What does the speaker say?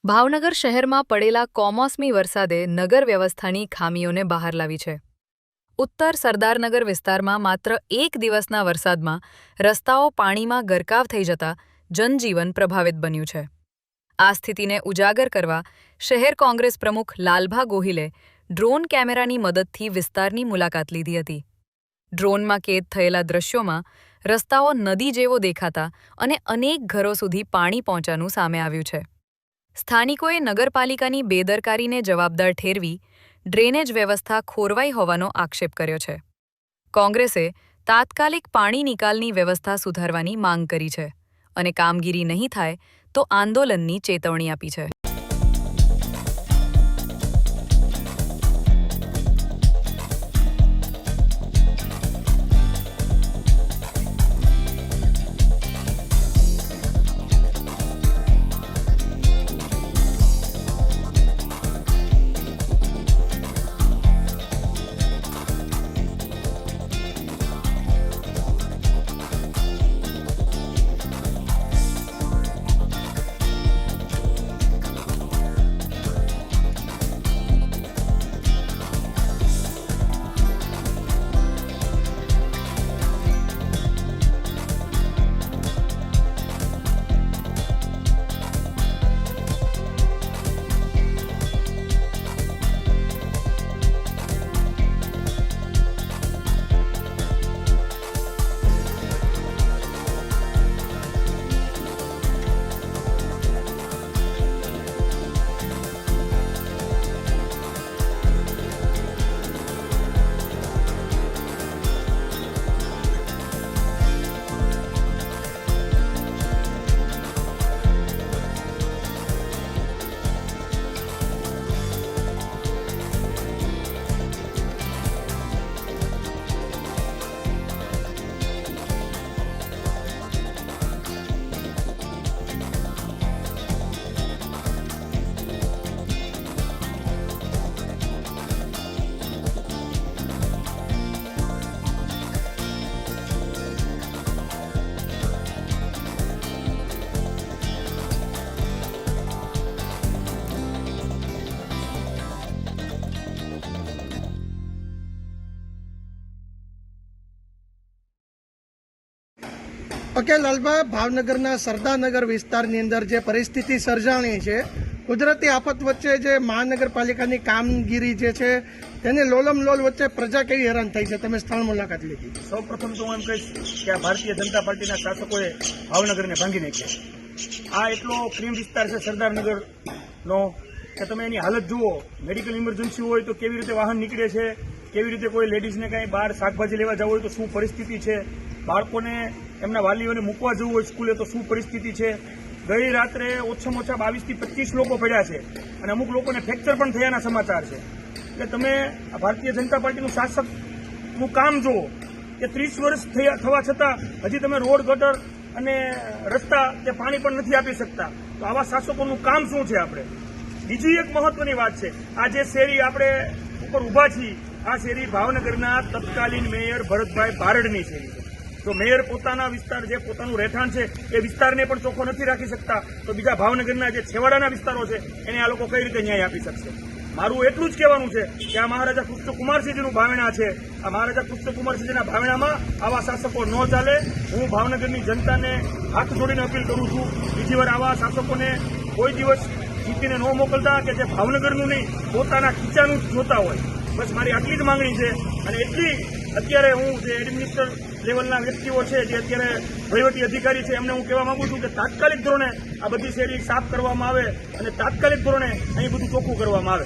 ભાવનગર શહેરમાં પડેલા કમોસમી વરસાદે નગર વ્યવસ્થાની ખામીઓને બહાર લાવી છે. ઉત્તર સરદારનગર વિસ્તારમાં માત્ર એક દિવસના વરસાદમાં રસ્તાઓ પાણીમાં ગરકાવ થઈ જતા જનજીવન પ્રભાવિત બન્યું છે. આ સ્થિતિને ઉજાગર કરવા શહેર કોંગ્રેસ પ્રમુખ લાલભા ગોહિલે ડ્રોન કેમેરાની મદદથી વિસ્તારની મુલાકાત લીધી હતી. ડ્રોનમાં કેદ થયેલા દૃશ્યોમાં રસ્તાઓ નદી જેવો દેખાતા અને અનેક ઘરો સુધી પાણી પહોંચવાનું સામે આવ્યું છે. સ્થાનિકોએ નગરપાલિકાની બેદરકારીને જવાબદાર ઠેરવી ડ્રેનેજ વ્યવસ્થા ખોરવાઈ હોવાનો આક્ષેપ કર્યો છે. કોંગ્રેસે તાત્કાલિક પાણી નિકાલની વ્યવસ્થા સુધારવાની માંગ કરી છે અને કામગીરી નહીં થાય તો આંદોલનની ચેતવણી આપી છે. ઓકે લાલભા, ભાવનગરના સરદારનગર વિસ્તારની અંદર જે પરિસ્થિતિ સર્જાણી છે, કુદરતી આફત વચ્ચે જે મહાનગરપાલિકાની કામગીરી જે છે તેને લોલમલોલ વચ્ચે પ્રજા કેવી હેરાન થઈ છે? તમે સ્થળ મુલાકાત લીધી. સૌ પ્રથમ તો હું એમ કહીશ કે આ ભારતીય જનતા પાર્ટીના શાસકોએ ભાવનગરને ભાંગી નાખ્યા. આ એટલો ક્રીમ વિસ્તાર છે સરદારનગરનો કે તમે એની હાલત જુઓ. મેડિકલ ઇમરજન્સી હોય તો કેવી રીતે વાહન નીકળે છે, કેવી રીતે કોઈ લેડીઝને કાંઈ બહાર શાકભાજી લેવા જવું હોય તો શું પરિસ્થિતિ છે, બાળકોને એમના વાલીઓને મૂકવા જવું હોય સ્કૂલે તો શું પરિસ્થિતિ છે. ગઈ રાત્રે ઓછામાં ઓછા 22 થી 25 લોકો પડ્યા છે અને અમુક લોકોને ફ્રેક્ચર પણ થયાના સમાચાર છે. એટલે તમે ભારતીય જનતા પાર્ટીનું શાસકનું કામ જુઓ કે 30 વર્ષ થવા છતાં હજી તમે રોડ ગટર અને રસ્તા કે પાણી પણ નથી આપી શકતા. તો આવા શાસકોનું કામ શું છે? આપણે બીજી એક મહત્વની વાત છે, આ જે શેરી આપણે ઉપર ઊભા છીએ, આ શેરી ભાવનગરના તત્કાલીન મેયર ભરતભાઈ બારડની શેરી છે. જો મેયર પોતાના વિસ્તાર જે પોતાનું રહેઠાણ છે એ વિસ્તારને પણ ચોખ્ખો નથી રાખી શકતા તો બીજા ભાવનગરના જે છેવાડાના વિસ્તારો છે એને આ લોકો કઈ રીતે ન્યાય આપી શકશે? મારું એટલું જ કહેવાનું છે કે આ મહારાજા કૃષ્ણકુમારસિંહજીનું ભાવેણા છે. આ મહારાજા કૃષ્ણકુમારસિંહજીના ભાવેણામાં આવા શાસકો ન ચાલે. હું ભાવનગરની જનતાને હાથ જોડીને અપીલ કરું છું, બીજી વાર આવા શાસકોને કોઈ દિવસ જીતીને ન મોકલતા કે જે ભાવનગરનું નહીં પોતાના ખીચાનું જ જોતા હોય. બસ મારી આટલી જ માંગણી છે. અને એટલી અત્યારે હું જે એડમિનિસ્ટર લેવલના વ્યક્તિઓ છે, જે અત્યારે વહીવટી અધિકારી છે, એમને હું કહેવા માંગુ છું કે તાત્કાલિક ધોરણે આ બધી શેરી સાફ કરવામાં આવે અને તાત્કાલિક ધોરણે અહીં બધું ચોખ્ખું કરવામાં આવે.